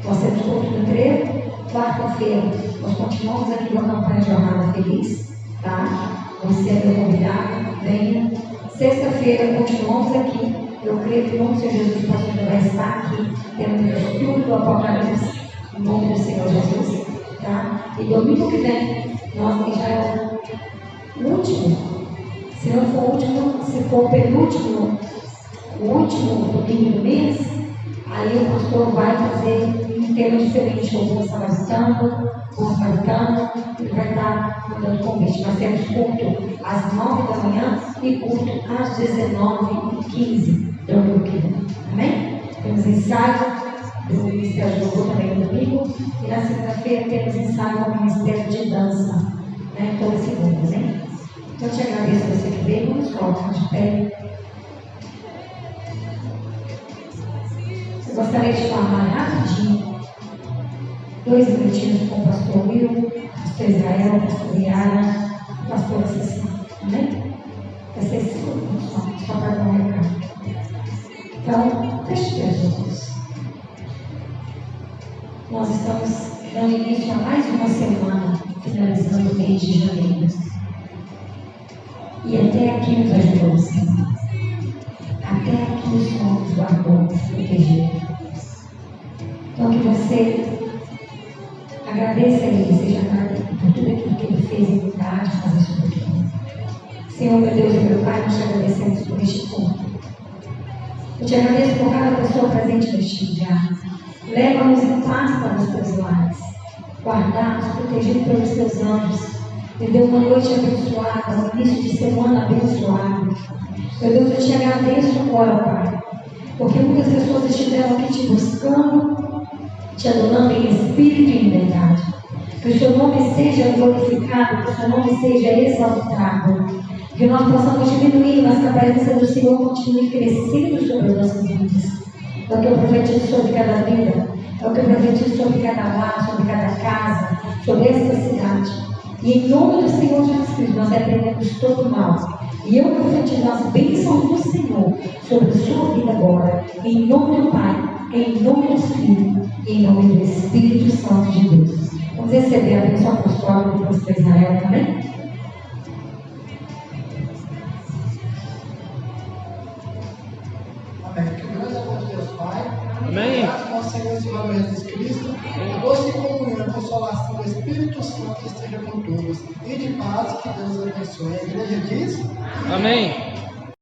nós temos culto no trevo. Quarta-feira, nós continuamos aqui com a campanha Jornada Feliz, tá? Você é meu convidado, venha. Sexta-feira, continuamos aqui. Eu creio que, em nome do Senhor Jesus, o pastor vai estar aqui, tendo o estudo do Apocalipse, em nome do Senhor Jesus, tá? E domingo que vem, nós já é o último, se não for o último, se for o penúltimo, o último domingo do mês, aí o pastor vai fazer um tema diferente, alguns samaritano, outros samaritano, ele vai estar mandando convite. Nós temos culto às 9 da manhã e culto às 19h15, domingo que vem, amém? Temos ensaio do Ministério de Louvor também no domingo, e na segunda-feira temos ensaio com o Ministério de Dança, né? Toda segunda, né? Então eu te agradeço você que veio, vamos colocar de pé. Eu gostaria de falar rapidinho, 2 minutinhos com o pastor Will, pastor Israel, pastor Yara, pastor Cecília, amém? Vai ser 5 minutos só para dar um recado. Então, feche os olhos. Nós estamos dando início a mais uma semana, finalizando o mês de janeiro. E até aqui nos ajudou o Senhor. Até aqui o Senhor nos guardou, nos protegeu. Então que você agradeça a Ele, seja grato por tudo aquilo que Ele fez em bondade, fazer sobre aquilo. Senhor, meu Deus e meu Pai, nós te agradecemos por este culto. Eu te agradeço por cada pessoa presente neste lugar. Leva-nos em paz para os teus lares, guardados, protegidos pelos teus anjos. Me dê uma noite abençoada, um início de semana abençoado. Meu Deus, eu te agradeço agora, Pai, porque muitas pessoas estiveram aqui te buscando, te adorando em espírito e em verdade. Que o seu nome seja glorificado, que o seu nome seja exaltado. Que nós possamos diminuir, mas que a presença do Senhor continue crescendo sobre as nossas vidas. É o que eu profetizo sobre cada vida, é o que eu profetizo sobre cada lar, sobre cada casa, sobre esta cidade. E em nome do Senhor Jesus Cristo, nós repreendemos todo o mal. E eu profetizo as bênçãos do Senhor sobre a sua vida agora. Em nome do Pai, em nome do Filho, em nome do Espírito Santo de Deus. Vamos receber a bênção apostólica do pastor Israel também? Amém. Que o grande amor de Deus Pai, Amém. graças ao nosso Senhor e Salvador Jesus Cristo, a doce comunhão e consolação do Espírito Santo esteja com todos. E de paz, que Deus abençoe. A igreja diz: Amém.